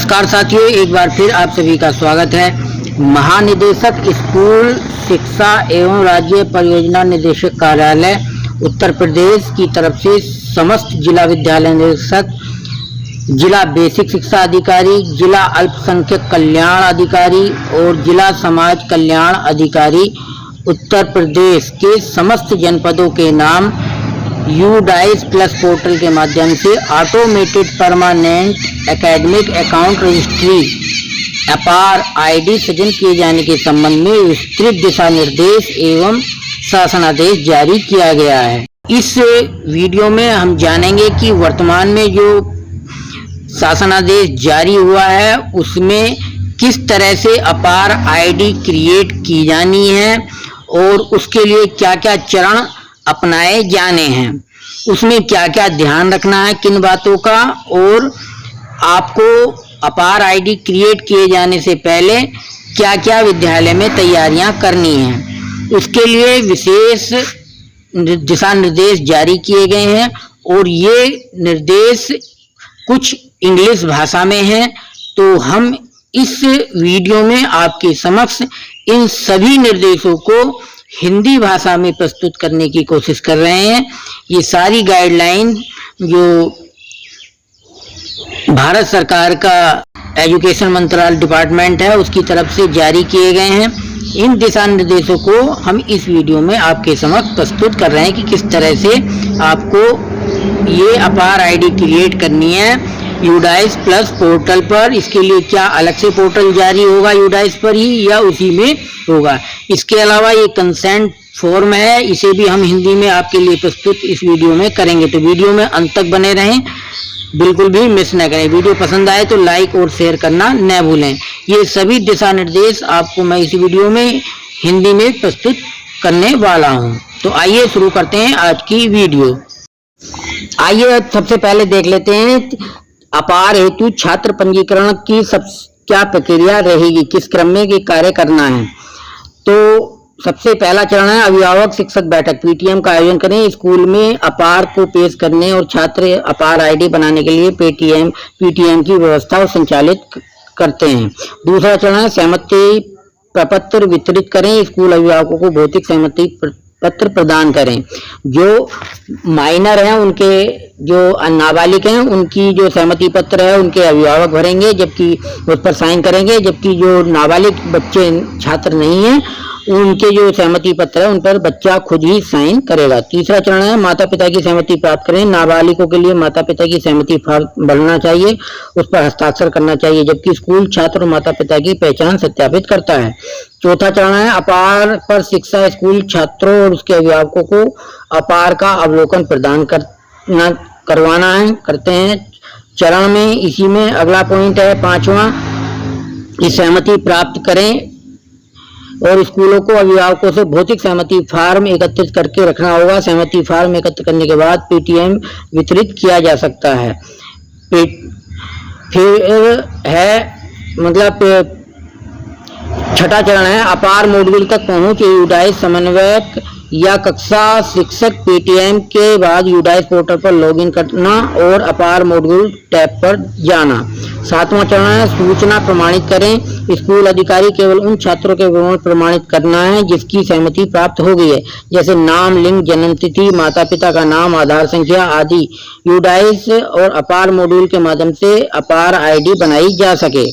नमस्कार साथियों, एक बार फिर आप सभी का स्वागत है। महानिदेशक स्कूल शिक्षा एवं राज्य परियोजना निदेशक कार्यालय उत्तर प्रदेश की तरफ से समस्त जिला विद्यालय निदेशक, जिला बेसिक शिक्षा अधिकारी, जिला अल्पसंख्यक कल्याण अधिकारी और जिला समाज कल्याण अधिकारी उत्तर प्रदेश के समस्त जनपदों के नाम UDAIS प्लस पोर्टल के माध्यम से automated permanent academic account registry अपार ID सृजन किए जाने के संबंध में विस्तृत दिशा निर्देश एवं शासनादेश जारी किया गया है। इस वीडियो में हम जानेंगे कि वर्तमान में जो शासनादेश जारी हुआ है उसमें किस तरह से अपार ID क्रिएट की जानी है और उसके लिए क्या क्या चरण अपनाए जाने हैं, उसमें क्या क्या ध्यान रखना है, किन बातों का, और आपको अपार ID क्रिएट किए जाने से पहले क्या क्या विद्यालय में तैयारियां करनी हैं, उसके लिए विशेष दिशा निर्देश जारी किए गए हैं। और ये निर्देश कुछ इंग्लिश भाषा में हैं, तो हम इस वीडियो में आपके समक्ष इन सभी निर्देशों को हिंदी भाषा में प्रस्तुत करने की कोशिश कर रहे हैं। ये सारी गाइडलाइन जो भारत सरकार का एजुकेशन मंत्रालय डिपार्टमेंट है उसकी तरफ से जारी किए गए हैं। इन दिशा निर्देशों को हम इस वीडियो में आपके समक्ष प्रस्तुत कर रहे हैं कि किस तरह से आपको ये अपार ID क्रिएट करनी है UDAIS प्लस पोर्टल पर। इसके लिए क्या अलग से पोर्टल जारी होगा UDAIS पर ही या उसी में होगा। इसके अलावा ये कंसेंट फॉर्म है, इसे भी हम हिंदी में आपके लिए प्रस्तुत इस वीडियो में करेंगे, तो वीडियो में अंत तक बने रहें, बिल्कुल भी मिस न करें। वीडियो पसंद आए तो लाइक और शेयर करना न भूलें। ये सभी दिशा निर्देश आपको मैं इस वीडियो में हिंदी में प्रस्तुत करने वाला हूँ। तो आइए शुरू करते हैं आज की वीडियो। आइए सबसे पहले देख लेते हैं अपार हेतु छात्र पंजीकरण की क्या प्रक्रिया रहेगी, किस क्रम में ये कार्य करना है। तो सबसे पहला चरण है अभिभावक शिक्षक बैठक PTM का आयोजन करें। स्कूल में अपार को पेश करने और छात्र अपार ID बनाने के लिए PTM की व्यवस्था संचालित करते हैं। दूसरा चरण है सहमति प्रपत्र वितरित करें। स्कूल अभिभावकों को भौतिक सहमति पत्र प्रदान करें। जो माइनर हैं, उनके जो नाबालिग हैं, उनकी जो सहमति पत्र है उनके अभिभावक भरेंगे, जबकि उस पर साइन करेंगे, जबकि जो नाबालिग बच्चे छात्र नहीं हैं उनके जो सहमति पत्र है उन पर बच्चा खुद ही साइन करेगा। तीसरा चरण है माता पिता की सहमति प्राप्त करें। नाबालिगों के लिए माता पिता की सहमति भरना चाहिए, उस पर हस्ताक्षर करना चाहिए, जबकि स्कूल छात्र और माता पिता की पहचान सत्यापित करता है। चौथा चरण है अपार पर शिक्षा स्कूल छात्रों और उसके अभिभावकों को अपार का अवलोकन प्रदान करवाना है, करते हैं चरण में। इसी में अगला पॉइंट है 5वां कि सहमति प्राप्त करें और स्कूलों को अभिभावकों से भौतिक सहमति फार्म एकत्रित करके रखना होगा। सहमति फार्म एकत्र करने के बाद PTM वितरित किया जा सकता है। फिर है छठा चरण है अपार मॉड्यूल तक पहुंच। UDAIS समन्वयक या कक्षा शिक्षक PTM के बाद UDAIS पोर्टल पर लॉगिन करना और अपार मॉड्यूल टैब पर जाना। 7वां चरण है सूचना प्रमाणित करें। स्कूल अधिकारी केवल उन छात्रों के विवरण प्रमाणित करना है जिसकी सहमति प्राप्त हो गई है, जैसे नाम, लिंग, जन्म तिथि, माता पिता का नाम, आधार संख्या आदि। UDAIS और अपार मॉड्यूल के माध्यम से अपार ID बनाई जा सके।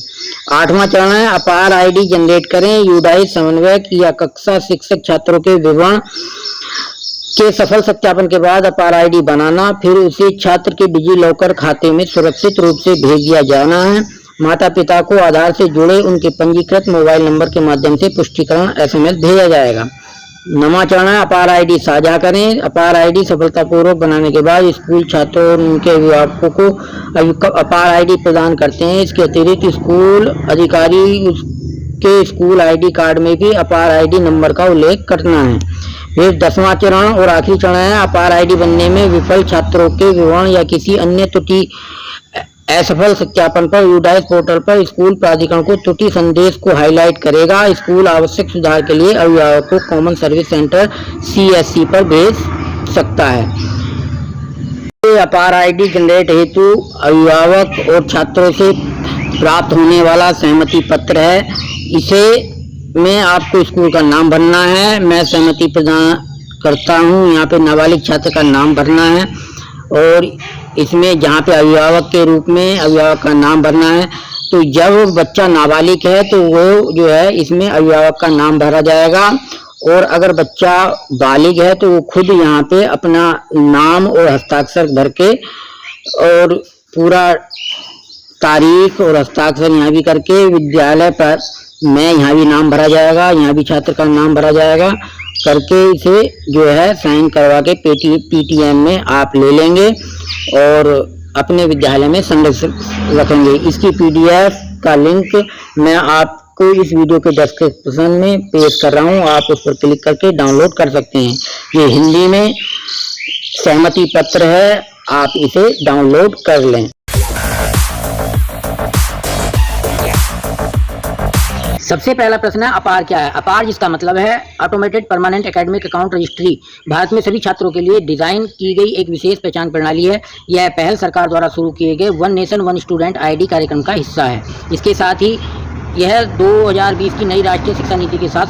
8वां चरण है अपार ID जनरेट करें। UDAIS समन्वयक या कक्षा शिक्षक छात्रों के विवरण के सफल सत्यापन के बाद अपार ID बनाना, फिर उसे छात्र के डिजी लॉकर खाते में सुरक्षित रूप से भेज दिया जाना है। माता पिता को आधार से जुड़े उनके पंजीकृत मोबाइल नंबर के माध्यम से पुष्टिकरण SMS भेजा जाएगा। 9वां चरण है अपार ID साझा करें। अपार ID सफलतापूर्वक बनाने के बाद स्कूल छात्रों और उनके अभिभावकों को अपार ID प्रदान करते हैं। इसके अतिरिक्त स्कूल अधिकारी के स्कूल ID कार्ड में भी अपार ID नंबर का उल्लेख करना है। फिर 10वां चरण और आखिरी चरण है अपार ID बनने में विफल छात्रों के विवरण या किसी अन्य त्रुटि असफल सत्यापन पर UDAIS पोर्टल पर स्कूल प्राधिकरण को त्रुटि संदेश को हाईलाइट करेगा। स्कूल आवश्यक सुधार के लिए अभिभावक को कॉमन सर्विस सेंटर CSC पर भेज सकता है। अपार ID जनरेट हेतु अभिभावक और छात्रों से प्राप्त होने वाला सहमति पत्र है। इसे में आपको स्कूल का नाम भरना है। मैं सहमति प्रदान करता हूँ। यहाँ पे नाबालिग छात्र का नाम भरना है और इसमें जहाँ पे अभिभावक के रूप में अभिभावक का नाम भरना है। तो जब बच्चा नाबालिग है तो वो जो है इसमें अभिभावक का नाम भरा जाएगा, और अगर बच्चा बालिग है तो वो खुद यहाँ पे अपना नाम और हस्ताक्षर भर के और पूरा तारीख और हस्ताक्षर यहाँ भी करके विद्यालय पर में यहाँ भी नाम भरा जाएगा, यहाँ भी छात्र का नाम भरा जाएगा करके इसे जो है साइन करवा के पीटीएम में आप ले लेंगे और अपने विद्यालय में संरक्षित रखेंगे। इसकी पीडीएफ का लिंक मैं आपको इस वीडियो के डिस्क्रिप्शन में पेश कर रहा हूँ, आप उस पर क्लिक करके डाउनलोड कर सकते हैं। ये हिंदी में सहमति पत्र है, आप इसे डाउनलोड कर लें। सबसे पहला प्रश्न है अपार क्या है। अपार जिसका मतलब है automated permanent academic account registry, Bharat में सभी छात्रों के लिए डिजाइन की गई एक विशेष पहचान प्रणाली है। यह पहल सरकार द्वारा शुरू किए गए one nation one student ID कार्यक्रम का हिस्सा है। इसके साथ ही यह 2020 की नई राष्ट्रीय शिक्षा नीति के साथ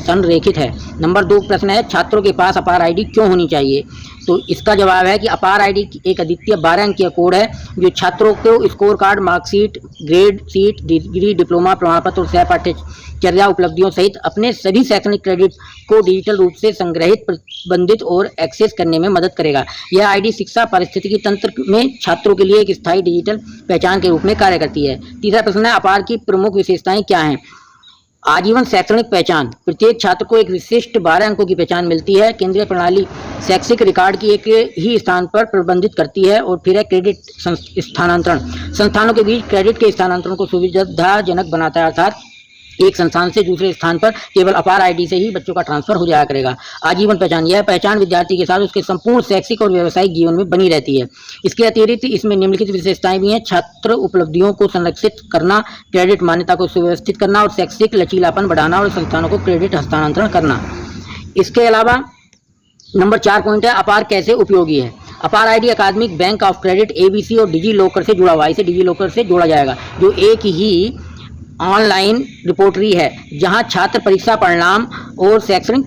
संरेखित है। नंबर 2 प्रश्न है छात्रों के पास अपार आईडी क्यों होनी चाहिए। तो इसका जवाब है कि अपार आईडी एक अद्वितीय 12 अंकीय कोड है जो छात्रों को score card, marksheet, grade sheet, degree, diploma प्रमाण पत्र और सह पाठ्यचर्या उपलब्धियों सहित अपने सभी शैक्षणिक क्रेडिट को डिजिटल रूप से संग्रहित, प्रबंधित और एक्सेस करने में मदद करेगा। यह आईडी शिक्षा पारिस्थितिकी तंत्र में छात्रों के लिए एक स्थायी डिजिटल पहचान के रूप में कार्य करती है। तीसरा प्रश्न है अपार की प्रमुख विशेषताएं क्या हैं। आजीवन शैक्षणिक पहचान, प्रत्येक छात्र को एक विशिष्ट 12 अंकों की पहचान मिलती है। केंद्रीय प्रणाली शैक्षिक रिकॉर्ड की एक ही स्थान पर प्रबंधित करती है। और फिर है क्रेडिट स्थानांतरण, संस्थानों के बीच क्रेडिट के स्थानांतरण को सुविधाजनक बनाता है, अर्थात एक संस्थान से दूसरे स्थान पर केवल अपार आईडी से ही बच्चों का ट्रांसफर हो जाया करेगा। आजीवन पहचान, यह पहचान विद्यार्थी के साथ उसके संपूर्ण शैक्षिक और व्यावसायिक जीवन में बनी रहती है। इसके अतिरिक्त इसमें निम्नलिखित विशेषताएं भी हैं। छात्र उपलब्धियों को संरक्षित करना, क्रेडिट मान्यता को सुव्यवस्थित करना और शैक्षिक लचीलापन बढ़ाना और संस्थानों को क्रेडिट हस्तांतरण करना। इसके अलावा नंबर 4 पॉइंट है अपार कैसे उपयोगी है। अपार आईडी अकादमिक बैंक ऑफ क्रेडिट एबीसी और डिजी लॉकर से जुड़ा हुआ है। इसे डिजी लॉकर से जोड़ा जाएगा जो एक ही ऑनलाइन रिपोर्टरी है जहां छात्र परीक्षा परिणाम और शैक्षणिक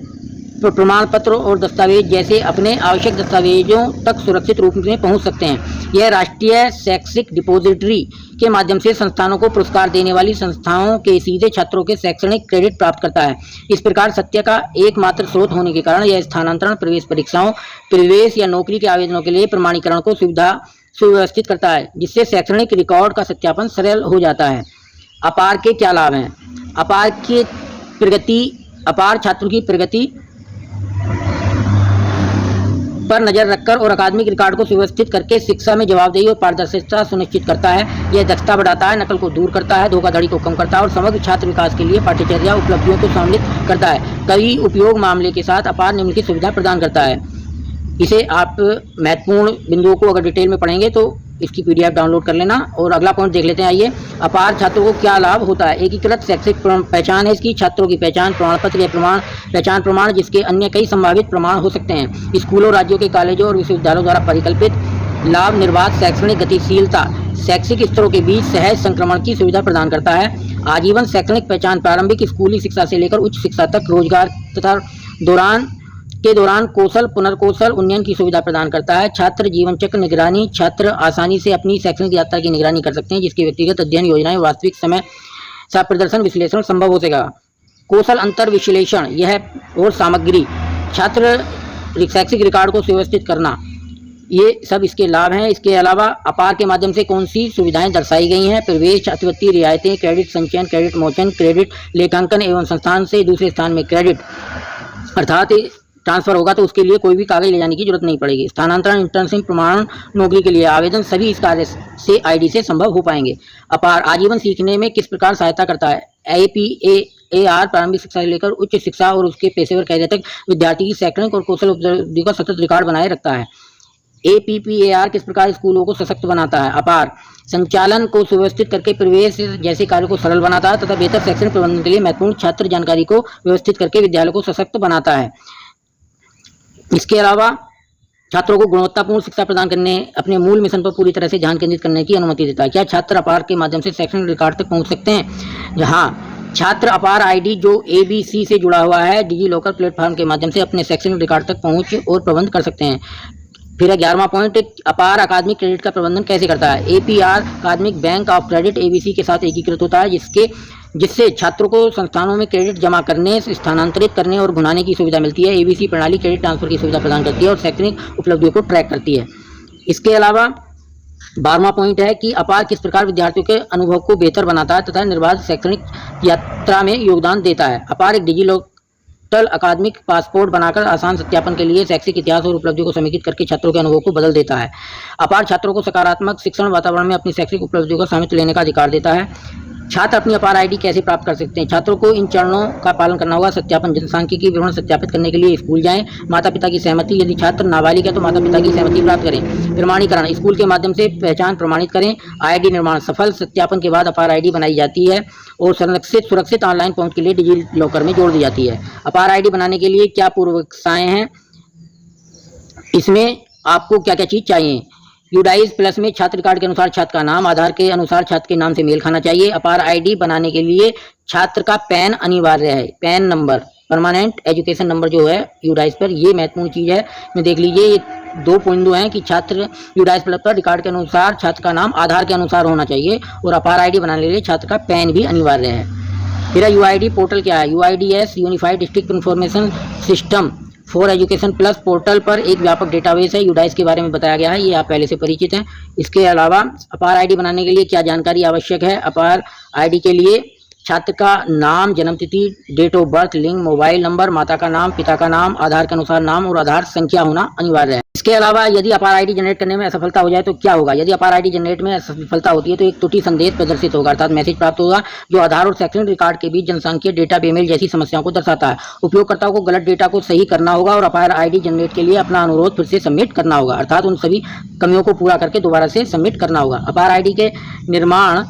प्रमाण पत्र और दस्तावेज जैसे अपने आवश्यक दस्तावेजों तक सुरक्षित रूप में पहुंच सकते हैं। यह राष्ट्रीय शैक्षिक डिपॉजिटरी के माध्यम से संस्थानों को पुरस्कार देने वाली संस्थाओं के सीधे छात्रों के शैक्षणिक क्रेडिट प्राप्त करता है। इस प्रकार सत्य का एकमात्र स्रोत होने के कारण यह स्थानांतरण, प्रवेश परीक्षाओं, प्रवेश या नौकरी के आवेदनों के लिए प्रमाणीकरण को सुव्यवस्थित करता है, जिससे शैक्षणिक रिकॉर्ड का सत्यापन सरल हो जाता है। अपार के क्या लाभ हैं। अपार की प्रगति, अपार छात्रों की प्रगति पर नजर रखकर और अकादमिक रिकॉर्ड को सुव्यवस्थित करके शिक्षा में जवाबदेही और पारदर्शिता सुनिश्चित करता है। यह दक्षता बढ़ाता है, नकल को दूर करता है, धोखाधड़ी को कम करता है और समग्र छात्र विकास के लिए पाठ्यचर्या उपलब्धियों को सम्मिलित करता है। कई उपयोग मामले के साथ अपार निम्नलिखित सुविधा प्रदान करता है। इसे आप महत्वपूर्ण बिंदुओं को अगर डिटेल में पढ़ेंगे तो इसकी पीडीएफ डाउनलोड कर लेना। और अगला पॉइंट देख लेते हैं। आइए, अपार छात्रों को क्या लाभ होता है। एकीकृत शैक्षिक पहचान है इसकी। छात्रों की पहचान प्रमाण पत्र या पहचान प्रमाण जिसके अन्य कई संभावित प्रमाण हो सकते हैं। स्कूलों, राज्यों के कॉलेजों और विश्वविद्यालयों द्वारा परिकल्पित लाभ, निर्बाध शैक्षणिक गतिशीलता, शैक्षिक स्तरों के बीच सहज संक्रमण की सुविधा प्रदान करता है। आजीवन शैक्षणिक पहचान प्रारंभिक स्कूली शिक्षा से लेकर उच्च शिक्षा तक रोजगार तथा दौरान कौशल पुनर्कौशल उन्नयन की सुविधा प्रदान करता है। छात्र जीवन चक्र निगरानी, छात्र आसानी से अपनी शैक्षणिक यात्रा की निगरानी कर सकते हैं जिसके व्यक्तिगत अध्ययन योजनाएं वास्तविक समय प्रदर्शन विश्लेषण संभव हो सकेगा। कौशल अंतर विश्लेषण यह और सामग्री, छात्र शैक्षिक रिकॉर्ड को सुव्यवस्थित करना, ये सब इसके लाभ हैं। इसके अलावा अपार के माध्यम से कौन सी सुविधाएं दर्शाई गई हैं। प्रवेश, छात्रवृत्ति, रियायतें, क्रेडिट संचयन, क्रेडिट मोचन, क्रेडिट लेखांकन एवं संस्थान से दूसरे स्थान में क्रेडिट अर्थात ट्रांसफर होगा तो उसके लिए कोई भी कागज ले जाने की जरूरत नहीं पड़ेगी। स्थानांतरण, इंटर्नशिप, प्रमाण, नौकरी के लिए आवेदन सभी इस कार्य से आईडी से संभव हो पाएंगे। अपार आजीवन सीखने में किस प्रकार सहायता करता है। APAR प्रारंभिक शिक्षा से लेकर उच्च शिक्षा और उसके पेशेवर कैरियर तक विद्यार्थी की शैक्षणिक और कौशल उपलब्धि का सतत रिकॉर्ड बनाए रखता है। APPAR किस प्रकार स्कूलों को सशक्त बनाता है। अपार संचालन को सुव्यवस्थित करके प्रवेश जैसे कार्यों को सरल बनाता है तथा बेहतर शैक्षणिक प्रबंधन के लिए महत्वपूर्ण छात्र जानकारी को व्यवस्थित करके विद्यालयों को सशक्त बनाता है। इसके अलावा छात्रों को गुणवत्तापूर्ण शिक्षा प्रदान करने, अपने मूल मिशन पर पूरी तरह से ध्यान केंद्रित करने की अनुमति देता है। क्या छात्र अपार के माध्यम से शैक्षणिक रिकॉर्ड तक पहुंच सकते हैं? हाँ, छात्र अपार आईडी जो ABC से जुड़ा हुआ है, डिजी लॉकर प्लेटफॉर्म के माध्यम से अपने शैक्षणिक रिकॉर्ड तक पहुंच और प्रबंध कर सकते हैं। फिर 11वां पॉइंट, अपार अकादमिक क्रेडिट का प्रबंधन कैसे करता है? APR अकादमिक बैंक ऑफ क्रेडिट ABC के साथ एकीकृत होता है, जिससे छात्रों को संस्थानों में क्रेडिट जमा करने, स्थानांतरित करने और भुनाने की सुविधा मिलती है। ABC प्रणाली क्रेडिट ट्रांसफर की सुविधा प्रदान करती है और शैक्षणिक उपलब्धियों को ट्रैक करती है। इसके अलावा 12वां पॉइंट है कि अपार किस प्रकार विद्यार्थियों के अनुभव को बेहतर बनाता है तथा निर्बाध शैक्षणिक यात्रा में योगदान देता है। अपार एक डिजी लॉकर अकादमिक पासपोर्ट बनाकर आसान सत्यापन के लिए शैक्षिक इतिहास और उपलब्धियों को समेकित करके छात्रों के अनुभव को बदल देता है। अपार छात्रों को सकारात्मक शिक्षण वातावरण में अपनी शैक्षिक उपलब्धियों का स्वामित्व लेने का अधिकार देता है। छात्र अपनी अपार आईडी कैसे प्राप्त कर सकते हैं? छात्रों को इन चरणों का पालन करना होगा। सत्यापन, जनसांख्यिकीय विवरण सत्यापित करने के लिए स्कूल जाएं। माता पिता की सहमति, यदि छात्र नाबालिग है तो माता पिता की सहमति प्राप्त करें। प्रमाणीकरण, स्कूल के माध्यम से पहचान प्रमाणित करें। आईडी निर्माण, सफल सत्यापन के बाद अपार आईडी बनाई जाती है और सुरक्षित ऑनलाइन पहुंच के लिए डिजी लॉकर में जोड़ दी जाती है। अपार आईडी बनाने के लिए क्या पूर्वावस्थाएं हैं? इसमें आपको क्या क्या चीज चाहिए? यूडाइस प्लस में छात्र कार्ड के अनुसार छात्र का नाम, आधार के अनुसार छात्र के नाम से मेल खाना चाहिए। अपार आईडी बनाने के लिए छात्र का पैन अनिवार्य है। Pan number, permanent education number जो है यूडाइस पर, ये महत्वपूर्ण चीज है। में देख लीजिए, ये 2 पॉइंट हैं कि छात्र यूडाइस प्लस पर रिकॉर्ड के अनुसार छात्र का नाम आधार के अनुसार होना चाहिए और अपार आईडी बनाने के लिए छात्र का पैन भी अनिवार्य है। फिर UID पोर्टल क्या है? UIDS unified district information system for education plus portal पर एक व्यापक डेटाबेस है। यूडाइस के बारे में बताया गया है, ये आप पहले से परिचित हैं। इसके अलावा अपार आईडी बनाने के लिए क्या जानकारी आवश्यक है? अपार आईडी के लिए छात्र का नाम, जन्मतिथि, डेट ऑफ बर्थ, लिंग, मोबाइल नंबर, माता का नाम, पिता का नाम, आधार के अनुसार नाम और आधार संख्या होना अनिवार्य है। इसके अलावा यदि अपार आईडी जनरेट करने में असफलता हो जाए तो क्या होगा? यदि अपार आईडी जनरेट में असफलता होती है तो एक त्रुटि संदेश प्रदर्शित होगा, अर्थात मैसेज प्राप्त होगा, जो आधार और शैक्षणिक रिकॉर्ड के बीच जनसांख्यिकीय डेटा बेमेल जैसी समस्याओं को दर्शाता है। उपयोगकर्ताओं को गलत डेटा को सही करना होगा और अपार आईडी जनरेट के लिए अपना अनुरोध फिर से सबमिट करना होगा, अर्थात उन सभी कमियों को पूरा करके दोबारा से सबमिट करना होगा। अपार आईडी के निर्माण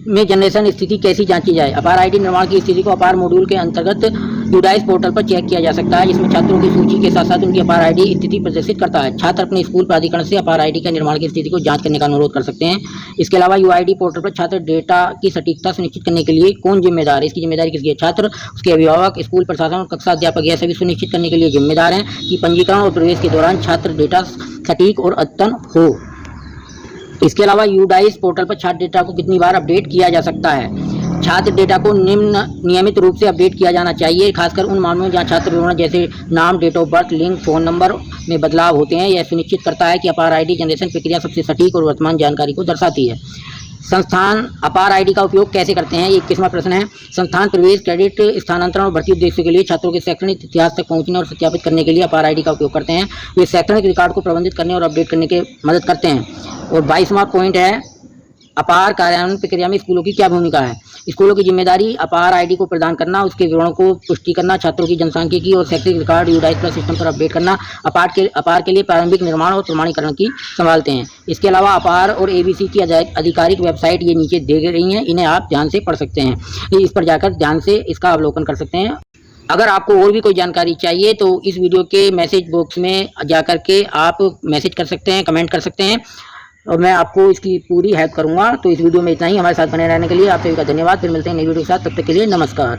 में जनरेशन स्थिति कैसी जांची जाए? अपार आईडी निर्माण की स्थिति को अपार मॉड्यूल के अंतर्गत यूडाइस पोर्टल पर चेक किया जा सकता है, जिसमें छात्रों की सूची के साथ साथ उनकी अपार आईडी स्थिति प्रदर्शित करता है। छात्र अपने स्कूल प्राधिकरण से अपार आईडी के निर्माण की स्थिति को जांच करने का अनुरोध कर सकते हैं। इसके अलावा UID पोर्टल पर छात्र डेटा की सटीकता सुनिश्चित करने के लिए कौन जिम्मेदार है? इसकी जिम्मेदारी किसकी है? छात्र, उसके अभिभावक, स्कूल प्रशासन और कक्षा अध्यापक यह सभी सुनिश्चित करने के लिए जिम्मेदार हैं कि पंजीकरण और प्रवेश के दौरान छात्र डेटा सटीक और अद्यतन हो। इसके अलावा यूडाइस पोर्टल पर छात्र डेटा को कितनी बार अपडेट किया जा सकता है? छात्र डेटा को नियमित रूप से अपडेट किया जाना चाहिए, खासकर उन मामलों में जहां छात्र विवरण जैसे नाम, date of birth, link, phone number में बदलाव होते हैं। यह सुनिश्चित करता है कि अपार आईडी जनरेशन प्रक्रिया सबसे सटीक और वर्तमान जानकारी को दर्शाती है। संस्थान अपार आईडी का उपयोग कैसे करते हैं? ये 21वां प्रश्न है। संस्थान प्रवेश, क्रेडिट, स्थानांतरण और भर्ती उद्देश्यों के लिए छात्रों के शैक्षणिक इतिहास तक पहुंचने और सत्यापित करने के लिए अपार आईडी का उपयोग करते हैं। वे शैक्षणिक रिकॉर्ड को प्रबंधित करने और अपडेट करने के मदद करते हैं। और 22वां पॉइंट है, अपार कार्यान्वयन प्रक्रिया में स्कूलों की क्या भूमिका है? स्कूलों की जिम्मेदारी अपार आईडी को प्रदान करना, उसके विवरणों को पुष्टि करना, छात्रों की जनसांख्यिकीय और शैक्षिक रिकॉर्ड यूडाइस प्लस सिस्टम पर अपडेट करना, अपार के लिए प्रारंभिक निर्माण और प्रमाणीकरण की संभालते हैं। इसके अलावा अपार और ABC की आधिकारिक वेबसाइट ये नीचे दे रही हैं, इन्हें आप ध्यान से पढ़ सकते हैं। इस पर जाकर ध्यान से इसका अवलोकन कर सकते हैं। अगर आपको और भी कोई जानकारी चाहिए तो इस वीडियो के मैसेज बॉक्स में जाकर के आप मैसेज कर सकते हैं, कमेंट कर सकते हैं और मैं आपको इसकी पूरी हेल्प करूंगा। तो इस वीडियो में इतना ही। हमारे साथ बने रहने के लिए आप सभी का धन्यवाद। फिर मिलते हैं नई वीडियो के साथ, तब तक के लिए नमस्कार।